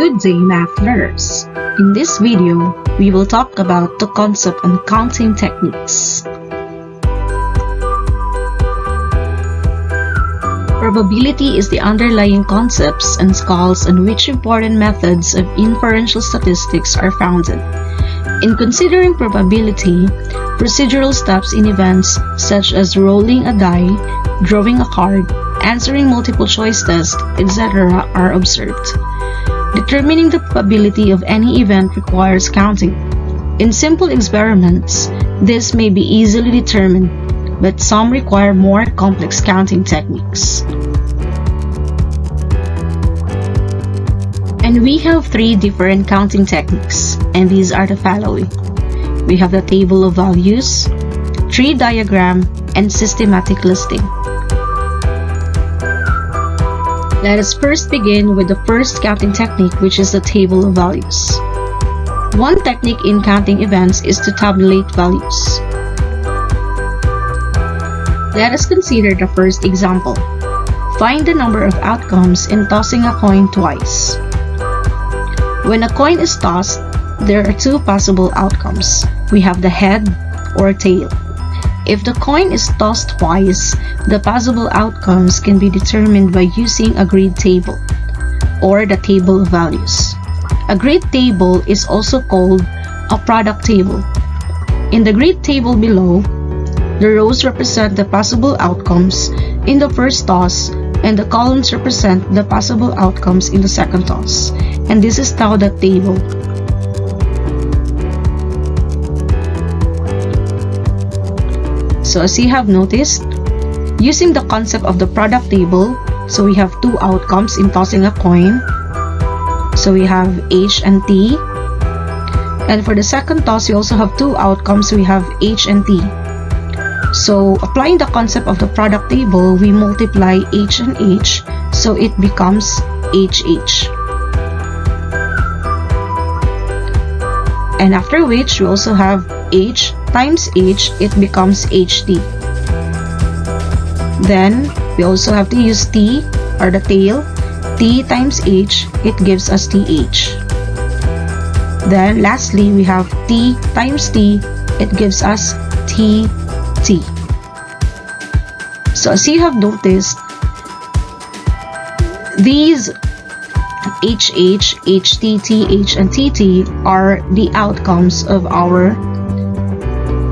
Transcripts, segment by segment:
Good day, math learners! In this video, we will talk about the concept and counting techniques. Probability is the underlying concepts and scales on which important methods of inferential statistics are founded. In considering probability, procedural steps in events such as rolling a die, drawing a card, answering multiple choice tests, etc. are observed. Determining the probability of any event requires counting. In simple experiments, this may be easily determined, but some require more complex counting techniques. And we have three different counting techniques, and these are the following. We have the table of values, tree diagram, and systematic listing. Let us first begin with the first counting technique, which is the table of values. One technique in counting events is to tabulate values. Let us consider the first example. Find the number of outcomes in tossing a coin twice. When a coin is tossed, there are two possible outcomes. We have the head or tail. If the coin is tossed twice, the possible outcomes can be determined by using a grid table, or the table of values. A grid table is also called a product table. In the grid table below, the rows represent the possible outcomes in the first toss, and the columns represent the possible outcomes in the second toss. And this is now the table. So as you have noticed, using the concept of the product table, so we have two outcomes in tossing a coin. So we have H and T. And for the second toss, we also have two outcomes. We have H and T. So applying the concept of the product table, we multiply H and H, so it becomes HH. And after which, we also have H times H, it becomes HT. Then, we also have to use T, or the tail. T times H, it gives us TH. Then, lastly, we have T times T, it gives us TT. So, as you have noticed, these HH, HT, TH, and TT are the outcomes of our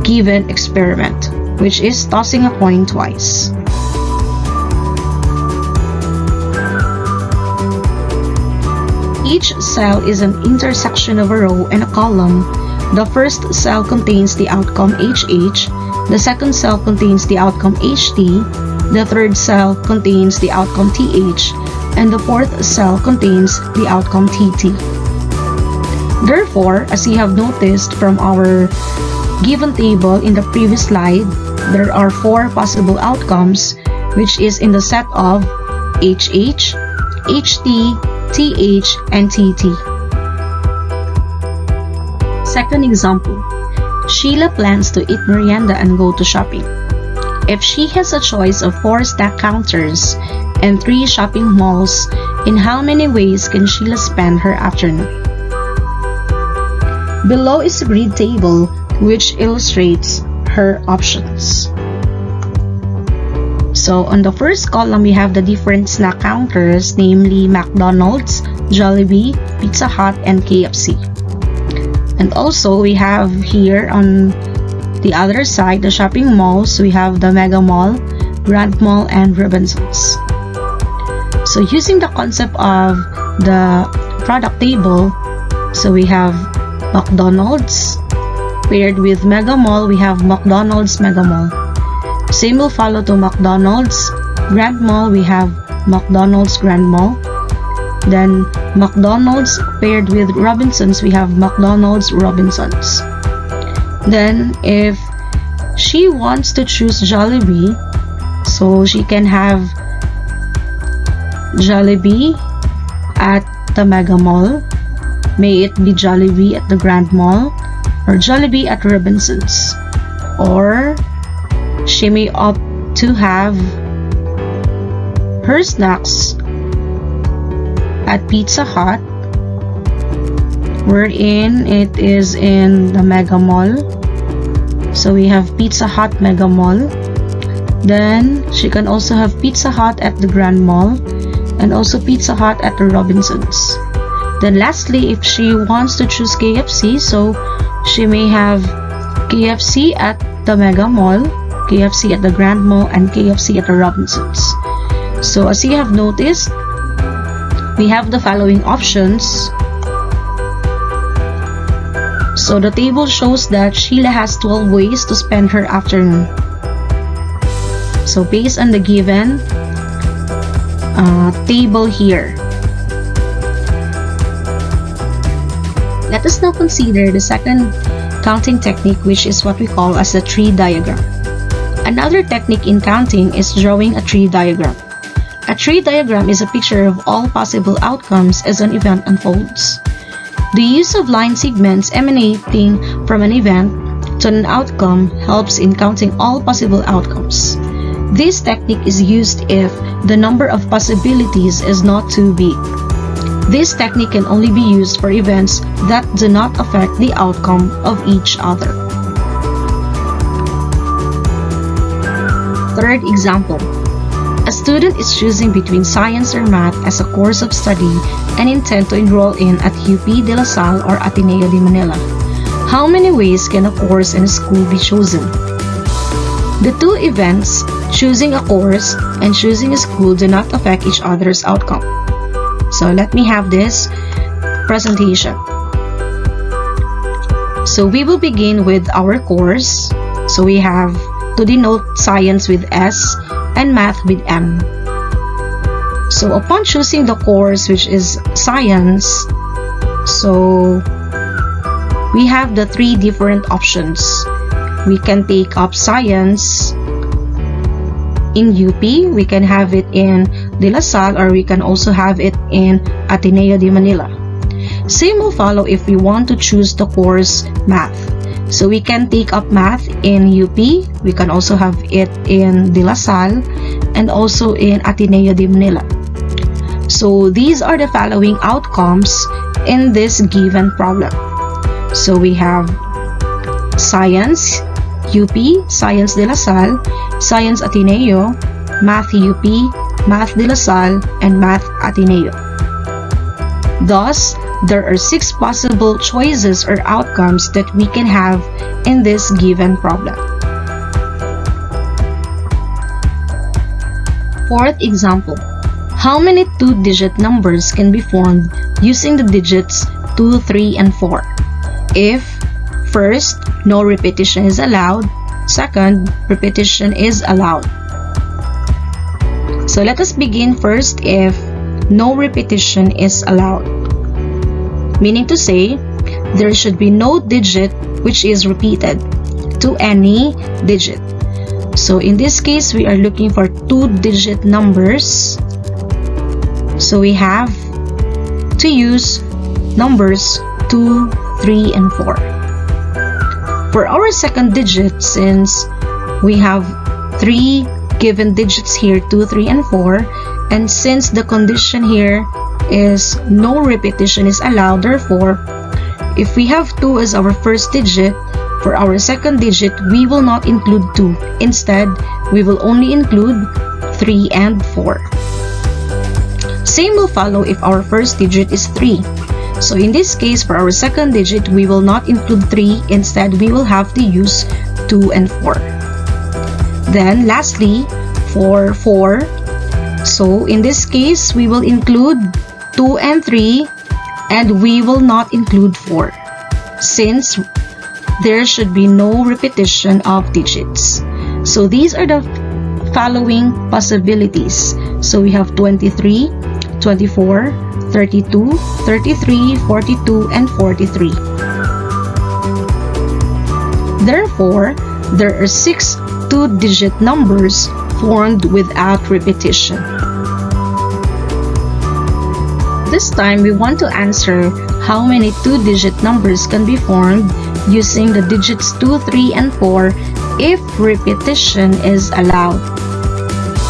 given experiment, which is tossing a coin twice. Each cell is an intersection of a row and a column. The first cell contains the outcome HH, the second cell contains the outcome HT, the third cell contains the outcome TH, and the fourth cell contains the outcome TT. Therefore, as you have noticed from our given table in the previous slide, there are four possible outcomes, which is in the set of HH, HT, TH, and TT. Second example. Sheila plans to eat merienda and go to shopping. If she has a choice of 4 snack counters and 3 shopping malls, in how many ways can Sheila spend her afternoon? Below is a grid table which illustrates her options. So on the first column, we have the different snack counters, namely McDonald's, Jollibee, Pizza Hut, and KFC. And also we have here on the other side, the shopping malls, we have the Mega Mall, Grand Mall, and Robinsons. So using the concept of the product table, so we have McDonald's. Paired with Mega Mall, we have McDonald's Mega Mall. Same will follow to McDonald's Grand Mall, we have McDonald's Grand Mall. Then McDonald's paired with Robinsons, we have McDonald's Robinsons. Then if she wants to choose Jollibee, so she can have Jollibee at the Mega Mall. May it be Jollibee at the Grand Mall, or Jollibee at Robinsons, or she may opt to have her snacks at Pizza Hut wherein it is in the Mega Mall. So we have Pizza Hut Mega Mall. Then she can also have Pizza Hut at the Grand Mall and also Pizza Hut at the Robinsons. Then lastly, if she wants to choose KFC, so she may have KFC at the Mega Mall, KFC at the Grand Mall, and KFC at the Robinsons. So as you have noticed, we have the following options. So the table shows that Sheila has 12 ways to spend her afternoon. So based on the given table here, let us now consider the second counting technique, which is what we call as a tree diagram. Another technique in counting is drawing a tree diagram. A tree diagram is a picture of all possible outcomes as an event unfolds. The use of line segments emanating from an event to an outcome helps in counting all possible outcomes. This technique is used if the number of possibilities is not too big. This technique can only be used for events that do not affect the outcome of each other. Third example. A student is choosing between science or math as a course of study and intend to enroll in at UP de La Salle or Ateneo de Manila. How many ways can a course and a school be chosen? The two events, choosing a course and choosing a school, do not affect each other's outcome. So let me have this presentation. So we will begin with our course. So we have to denote science with S and math with M. So upon choosing the course, which is science, so we have the three different options. We can take up science in UP, we can have it in De La Salle, or we can also have it in Ateneo de Manila. Same will follow if we want to choose the course math. So we can take up math in UP, we can also have it in De La Salle, and also in Ateneo de Manila. So these are the following outcomes in this given problem. So we have science UP, science De La Salle, science Ateneo, math UP, math De La Salle, and math Ateneo. Thus, there are 6 possible choices or outcomes that we can have in this given problem. Fourth example. How many 2-digit numbers can be formed using the digits 2, 3, and 4? If, first, no repetition is allowed, second, repetition is allowed. So let us begin first if no repetition is allowed. Meaning to say, there should be no digit which is repeated to any digit. So in this case, we are looking for 2-digit numbers. So we have to use numbers 2, 3, and 4. For our second digit, since we have 3 given digits here, 2, 3, and 4, and since the condition here is no repetition is allowed, therefore, if we have 2 as our first digit, for our second digit, we will not include 2. Instead, we will only include 3 and 4. Same will follow if our first digit is 3. So in this case, for our second digit, we will not include 3. Instead, we will have to use 2 and 4. Then lastly, for 4, so in this case, we will include 2 and 3, and we will not include 4, since there should be no repetition of digits. So these are the following possibilities. So we have 23, 24, 32, 33, 42, and 43. Therefore, there are 6 2-digit numbers formed without repetition. This time, we want to answer how many 2-digit numbers can be formed using the digits 2, 3, and 4 if repetition is allowed.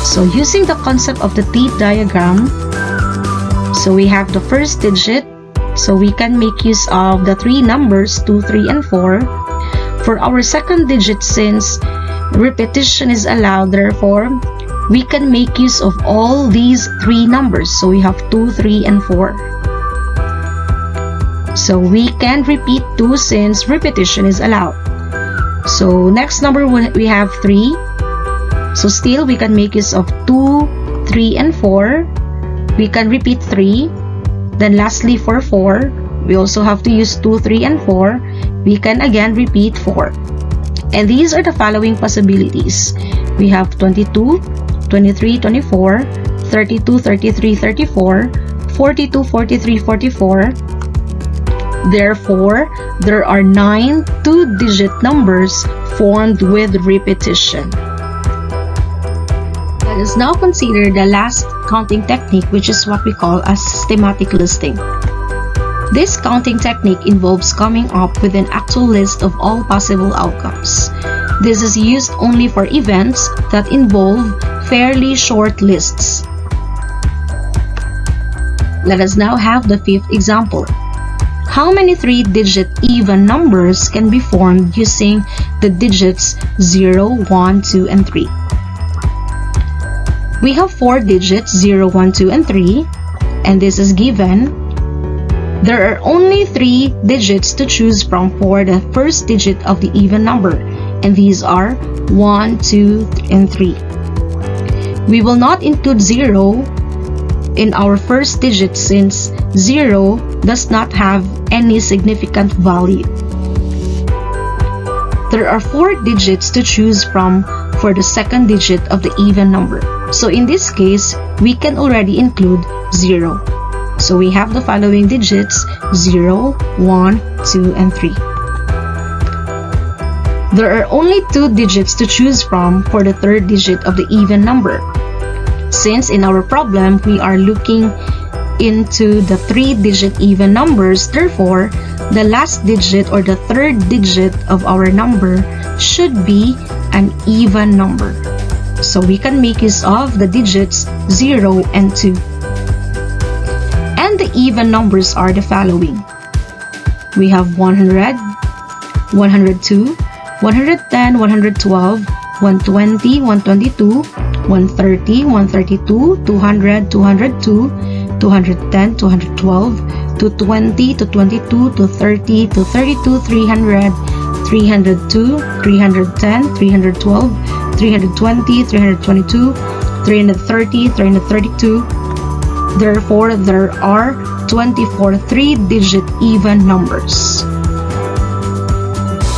So using the concept of the T diagram, so we have the first digit So we can make use of the three numbers 2, 3, and 4. For our second digit, since repetition is allowed, therefore we can make use of all these three numbers. So we have 2, 3, and 4. So we can repeat 2 since repetition is allowed. So next number we have 3. So still we can make use of 2, 3, and 4. We can repeat 3. Then lastly for 4, we also have to use 2, 3, and 4. We can again repeat 4. And these are the following possibilities. We have 22, 23, 24, 32, 33, 34, 42, 43, 44. Therefore, there are 9 two-digit numbers formed with repetition. Let us now consider the last counting technique, which is what we call a systematic listing. This counting technique involves coming up with an actual list of all possible outcomes. This is used only for events that involve fairly short lists. Let us now have the fifth example. How many three-digit even numbers can be formed using the digits 0, 1, 2, and 3? We have 4 digits 0, 1, 2, and 3, and this is given. There are only 3 digits to choose from for the first digit of the even number, and these are 1, 2, and 3. We will not include 0 in our first digit since 0 does not have any significant value. There are 4 digits to choose from for the second digit of the even number. So in this case, we can already include 0. So we have the following digits 0, 1, 2, and 3. There are only 2 digits to choose from for the third digit of the even number. Since in our problem, we are looking into the 3-digit even numbers, therefore, the last digit or the third digit of our number should be an even number. So we can make use of the digits 0 and 2. And the even numbers are the following. We have 100, 102, 110, 112, 120, 122, 130, 132, 200, 202, 210, 212, 220, 222, 230, 232, 300, 302, 310, 312, 320, 322, 330, 332. Therefore, there are 24 three-digit even numbers.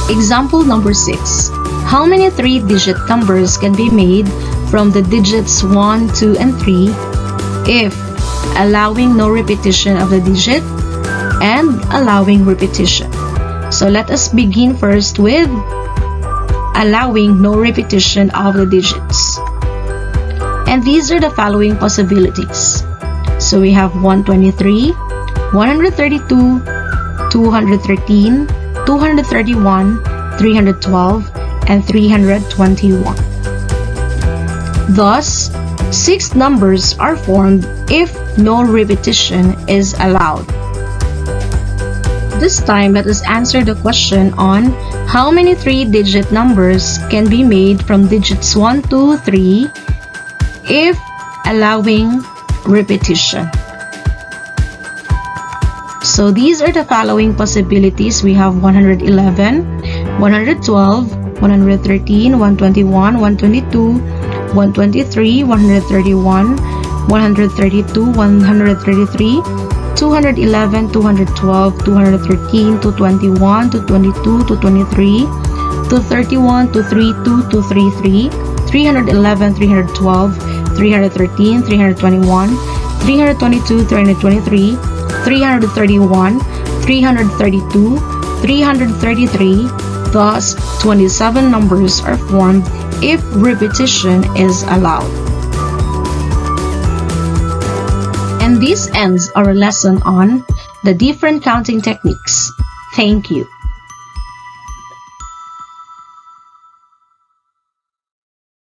Example number 6. How many three-digit numbers can be made from the digits 1, 2, and 3 if allowing no repetition of the digit and allowing repetition? So let us begin first with allowing no repetition of the digits. And these are the following possibilities. So we have 123, 132, 213, 231, 312, and 321. Thus, 6 numbers are formed if no repetition is allowed. This time, let us answer the question on how many three-digit numbers can be made from digits 1, 2, 3 if allowing repetition. So these are the following possibilities. We have 111, 112, 113, 121, 122, 123, 131, 132, 133, 211, 212, 213, 221, 222, 223, 231, 232, 233, 311, 312, 313, 321, 322, 323, 331, 332, 333. Thus, 27 numbers are formed if repetition is allowed. And this ends our lesson on the different counting techniques. Thank you.